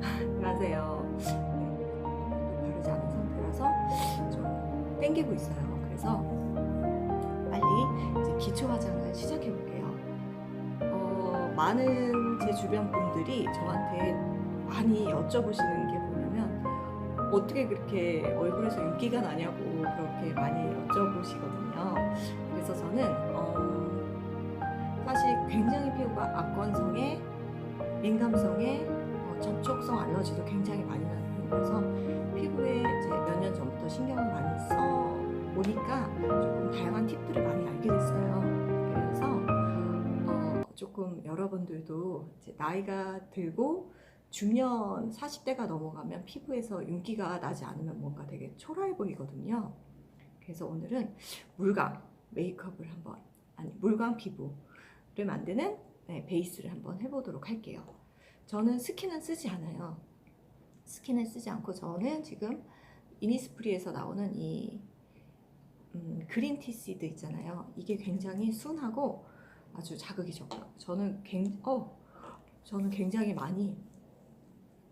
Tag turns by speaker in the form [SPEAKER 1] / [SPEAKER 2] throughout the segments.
[SPEAKER 1] 안녕하세요. 네, 또 바르지 않은 상태라서 좀 땡기고 있어요. 그래서 빨리 이제 기초 화장을 시작해 볼게요. 많은 제 주변 분들이 저한테 많이 여쭤보시는 게 뭐냐면 어떻게 그렇게 얼굴에서 윤기가 나냐고 그렇게 많이 여쭤보시거든요. 그래서 저는 사실 굉장히 피부가 악건성에 민감성에 접촉성 알러지도 굉장히 많이 나는 편이라서 피부에 이제 몇 년 전부터 신경을 많이 써 보니까 조금 다양한 팁들을 많이 알게 됐어요. 그래서 조금 여러분들도 이제 나이가 들고 중년 40대가 넘어가면 피부에서 윤기가 나지 않으면 뭔가 되게 초라해 보이거든요. 그래서 오늘은 물광 메이크업을 한번, 아니 물광 피부를 만드는 베이스를 한번 해보도록 할게요. 저는 스킨은 쓰지 않아요. 스킨을 쓰지 않고 저는 지금 이니스프리에서 나오는 이 그린티 시드 있잖아요. 이게 굉장히 순하고 아주 자극이 적어요. 저는 굉장히 많이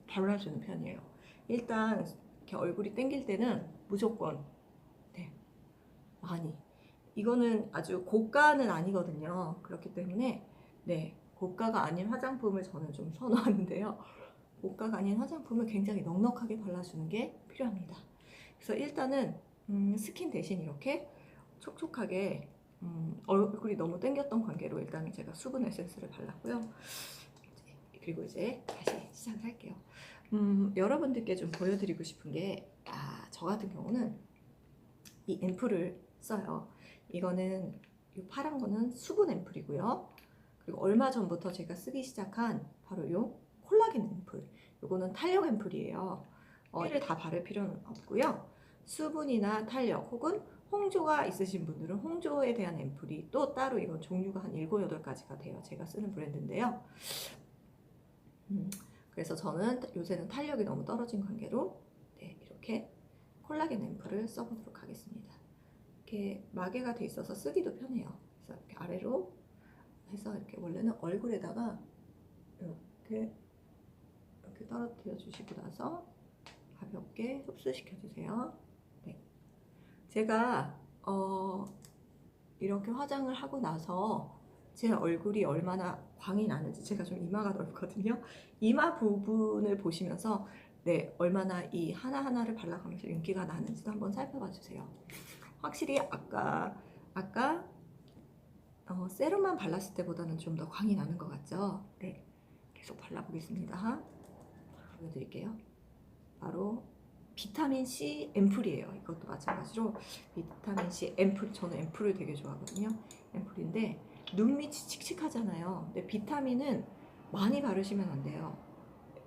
[SPEAKER 1] 발라주는 편이에요. 일단 이렇게 얼굴이 땡길 때는 무조건 네, 많이. 이거는 아주 고가는 아니거든요. 그렇기 때문에 네, 고가가 아닌 화장품을 저는 좀 선호하는데요. 고가가 아닌 화장품을 굉장히 넉넉하게 발라주는 게 필요합니다. 그래서 일단은 스킨 대신 이렇게 촉촉하게 얼굴이 너무 땡겼던 관계로 일단은 제가 수분 에센스를 발랐고요. 그리고 이제 다시 시작을 할게요. 여러분들께 좀 보여드리고 싶은 게, 저 같은 경우는 이 앰플을 써요. 이거는 이 파란 거는 수분 앰플이고요. 그리고 얼마 전부터 제가 쓰기 시작한 바로 요 콜라겐 앰플. 요거는 탄력 앰플이에요. 이를 다 바를 필요는 없고요. 수분이나 탄력 혹은 홍조가 있으신 분들은 홍조에 대한 앰플이 또 따로 이건 종류가 한 7, 8가지가 돼요. 제가 쓰는 브랜드인데요. 그래서 저는 요새는 탄력이 너무 떨어진 관계로 네, 이렇게 콜라겐 앰플을 써보도록 하겠습니다. 이렇게 마개가 돼 있어서 쓰기도 편해요. 그래서 이렇게 아래로 해서 이렇게 원래는 얼굴에다가 이렇게 떨어뜨려 주시고 나서 가볍게 흡수시켜 주세요. 네. 제가 이렇게 화장을 하고 나서 제 얼굴이 얼마나 광이 나는지, 제가 좀 이마가 넓거든요. 이마 부분을 보시면서 네, 얼마나 이 하나하나를 발라가면서 윤기가 나는지도 한번 살펴봐 주세요. 확실히 아까 세럼만 발랐을 때보다는 좀 더 광이 나는 것 같죠? 네, 계속 발라보겠습니다. 보여드릴게요. 바로 비타민C 앰플이에요. 이것도 마찬가지로 비타민C 앰플, 저는 앰플을 되게 좋아하거든요. 앰플인데 눈밑이 칙칙하잖아요. 근데 비타민은 많이 바르시면 안 돼요.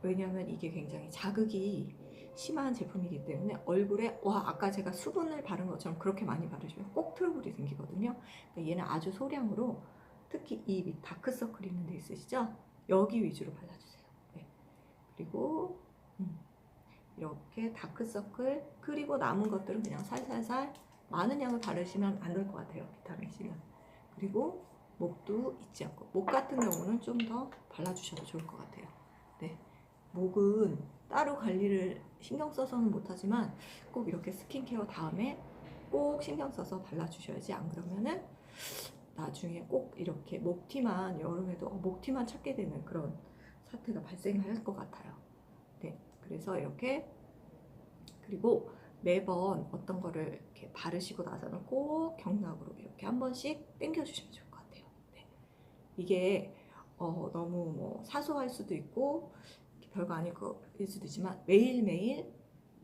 [SPEAKER 1] 왜냐하면 이게 굉장히 자극이 심한 제품이기 때문에 얼굴에 아까 제가 수분을 바른 것처럼 그렇게 많이 바르시면 꼭 트러블이 생기거든요. 그러니까 얘는 아주 소량으로, 특히 이 다크서클 있는 데 있으시죠? 여기 위주로 발라주세요. 네. 그리고 이렇게 다크서클, 그리고 남은 것들은 그냥 살살살 많은 양을 바르시면 안 될 것 같아요. 비타민C는. 그리고 목도 잊지 않고, 목 같은 경우는 좀 더 발라주셔도 좋을 것 같아요. 네. 목은 따로 관리를 신경 써서는 못하지만 꼭 이렇게 스킨케어 다음에 꼭 신경 써서 발라주셔야지, 안 그러면은 나중에 꼭 이렇게 목티만, 여름에도 목티만 찾게 되는 그런 사태가 발생할 것 같아요. 네, 그래서 이렇게, 그리고 매번 어떤 거를 이렇게 바르시고 나서는 꼭 경락으로 이렇게 한 번씩 당겨주시면 좋을 것 같아요. 네. 이게 너무 뭐 사소할 수도 있고 별거 아닐 수도 있지만 매일매일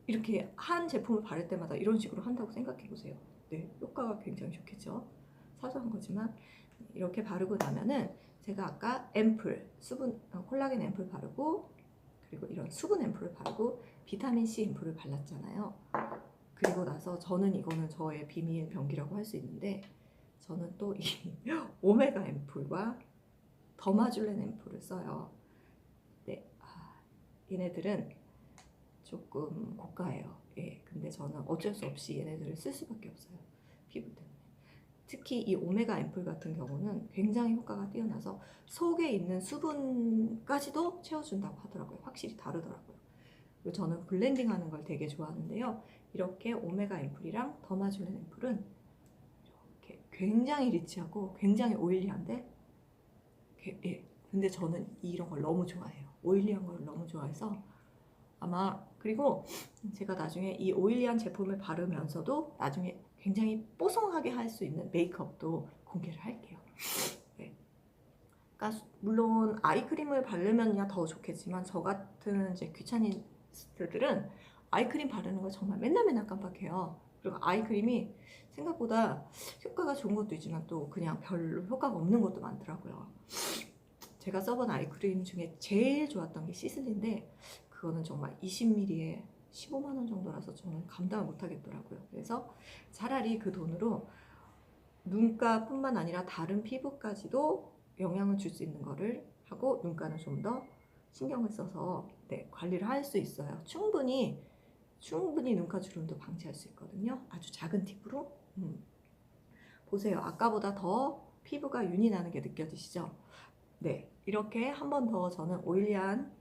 [SPEAKER 1] 이렇게 한 제품을 바를 때마다 이런 식으로 한다고 생각해 보세요. 네, 효과가 굉장히 좋겠죠. 사소한 거지만 이렇게 바르고 나면은 제가 아까 앰플, 수분 콜라겐 앰플 바르고, 그리고 이런 수분 앰플을 바르고 비타민C 앰플을 발랐잖아요. 그리고 나서 저는 이거는 저의 비밀 병기라고 할 수 있는데, 저는 또 이 오메가 앰플과 더마줄렌 앰플을 써요. 네, 얘네들은 조금 고가예요. 예, 근데 저는 어쩔 수 없이 얘네들을 쓸 수밖에 없어요. 피부 때문에. 특히 이 오메가 앰플 같은 경우는 굉장히 효과가 뛰어나서 속에 있는 수분까지도 채워준다고 하더라고요. 확실히 다르더라고요. 그리고 저는 블렌딩 하는 걸 되게 좋아하는데요. 이렇게 오메가 앰플이랑 더마줄렌 앰플은 이렇게 굉장히 리치하고 굉장히 오일리한데, 예. 근데 저는 이런 걸 너무 좋아해요. 오일리한 걸 너무 좋아해서 아마, 그리고 제가 나중에 이 오일리한 제품을 바르면서도 나중에 굉장히 뽀송하게 할 수 있는 메이크업도 공개를 할게요. 네. 그러니까 물론 아이크림을 바르면야 더 좋겠지만 저 같은 이제 귀차니스트들은 아이크림 바르는 걸 정말 맨날 깜빡해요. 그리고 아이크림이 생각보다 효과가 좋은 것도 있지만 또 그냥 별로 효과가 없는 것도 많더라고요. 제가 써본 아이크림 중에 제일 좋았던 게 시슬리인데 그거는 정말 20ml에 15만 원 정도라서 저는 감당을 못 하겠더라고요. 그래서 차라리 그 돈으로 눈가뿐만 아니라 다른 피부까지도 영향을 줄 수 있는 거를 하고, 눈가는 좀 더 신경을 써서 네, 관리를 할 수 있어요. 충분히 눈가 주름도 방지할 수 있거든요. 아주 작은 팁으로. 보세요. 아까보다 더 피부가 윤이 나는 게 느껴지시죠? 네, 이렇게 한 번 더 저는 오일리한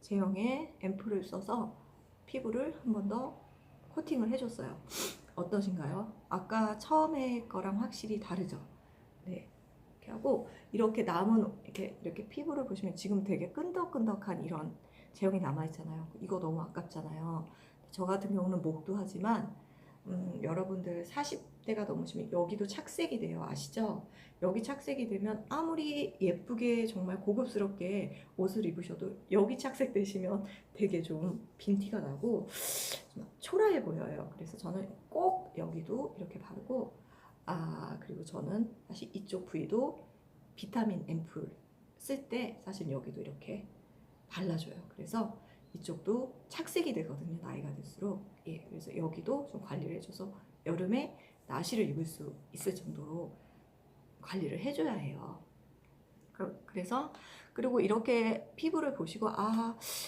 [SPEAKER 1] 제형의 앰플을 써서 피부를 한 번 더 코팅을 해줬어요. 어떠신가요? 아까 처음에 거랑 확실히 다르죠? 네, 이렇게 하고 이렇게 남은 이렇게 피부를 보시면 지금 되게 끈덕끈덕한 이런 제형이 남아있잖아요. 이거 너무 아깝잖아요. 저 같은 경우는 목도 하지만 여러분들 40대가 넘으시면 여기도 착색이 돼요. 아시죠? 여기 착색이 되면 아무리 예쁘게 정말 고급스럽게 옷을 입으셔도 여기 착색되시면 되게 좀 빈티가 나고 좀 초라해 보여요. 그래서 저는 꼭 여기도 이렇게 바르고, 그리고 저는 사실 이쪽 부위도 비타민 앰플 쓸 때 사실 여기도 이렇게 발라줘요. 그래서 이쪽도 착색이 되거든요. 나이가 들수록. 예, 그래서 여기도 좀 관리를 해줘서 여름에 나시를 입을 수 있을 정도로 관리를 해줘야 해요. 그래서 그리고 이렇게 피부를 보시고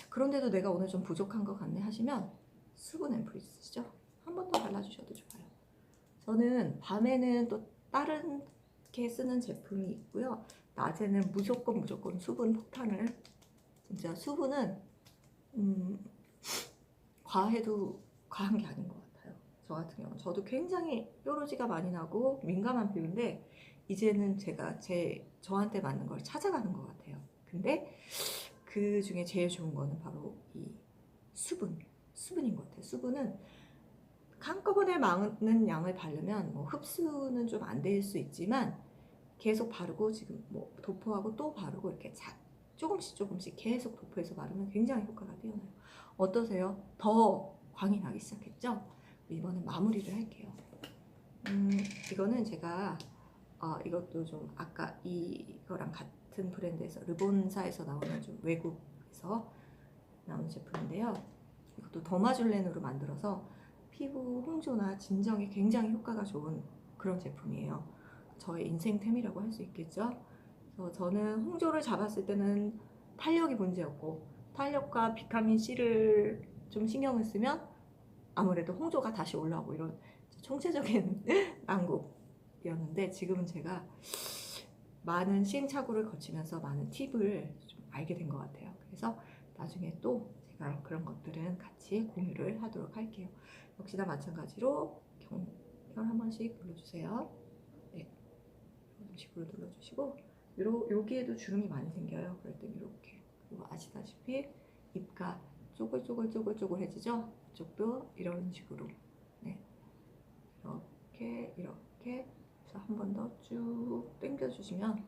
[SPEAKER 1] 그런데도 내가 오늘 좀 부족한 것 같네 하시면 수분 앰플 있으시죠? 한 번 더 발라주셔도 좋아요. 저는 밤에는 또 다른 게 쓰는 제품이 있고요. 낮에는 무조건 수분 폭탄을, 진짜 수분은 과해도 과한 게 아닌 것 같아요. 저 같은 경우는 저도 굉장히 뾰루지가 많이 나고 민감한 피부인데 이제는 제가 저한테 맞는 걸 찾아가는 것 같아요. 근데 그 중에 제일 좋은 거는 바로 이 수분인 것 같아요. 수분은 한꺼번에 많은 양을 바르면 뭐 흡수는 좀 안 될 수 있지만 계속 바르고 지금 뭐 도포하고 또 바르고 이렇게 조금씩 계속 도포해서 바르면 굉장히 효과가 뛰어나요. 어떠세요? 더 광이 나기 시작했죠? 이번엔 마무리를 할게요. 이거는 제가 이것도 좀 아까 이거랑 같은 브랜드에서 르본사에서 나오는 좀 외국에서 나온 제품인데요. 이것도 더마줄렌으로 만들어서 피부 홍조나 진정에 굉장히 효과가 좋은 그런 제품이에요. 저의 인생템이라고 할 수 있겠죠. 그래서 저는 홍조를 잡았을 때는 탄력이 문제였고, 탄력과 비타민 C를 좀 신경을 쓰면 아무래도 홍조가 다시 올라오고 이런 총체적인 난국이었는데, 지금은 제가 많은 시행착오를 거치면서 많은 팁을 좀 알게 된 것 같아요. 그래서 나중에 또 제가 그런 것들은 같이 공유를 하도록 할게요. 역시나 마찬가지로 경혈 한 번씩 눌러주세요. 네, 이런 식으로 눌러주시고, 여기에도 주름이 많이 생겨요. 그럴 땐 이렇게. 그리고 아시다시피 입가 쪼글쪼글해지죠? 이쪽도 이런 식으로. 네, 이렇게 해서 한 번 더 쭉 당겨주시면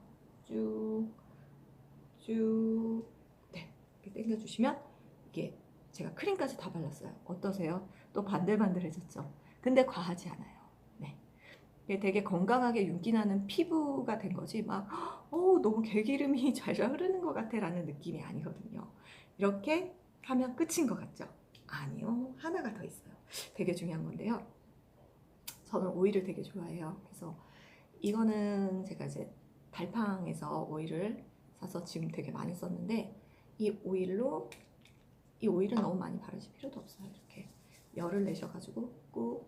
[SPEAKER 1] 네, 이렇게 당겨주시면 이게 제가 크림까지 다 발랐어요. 어떠세요? 또 반들반들해졌죠? 근데 과하지 않아요. 네, 되게 건강하게 윤기 나는 피부가 된 거지 막 너무 개기름이 잘 흐르는 것 같아 라는 느낌이 아니거든요. 이렇게 하면 끝인 것 같죠? 아니요, 하나가 더 있어요. 되게 중요한 건데요. 저는 오일을 되게 좋아해요. 그래서 이거는 제가 이제 달팡에서 오일을 사서 지금 되게 많이 썼는데, 이 오일은 너무 많이 바르실 필요도 없어요. 이렇게 열을 내셔가지고 꾹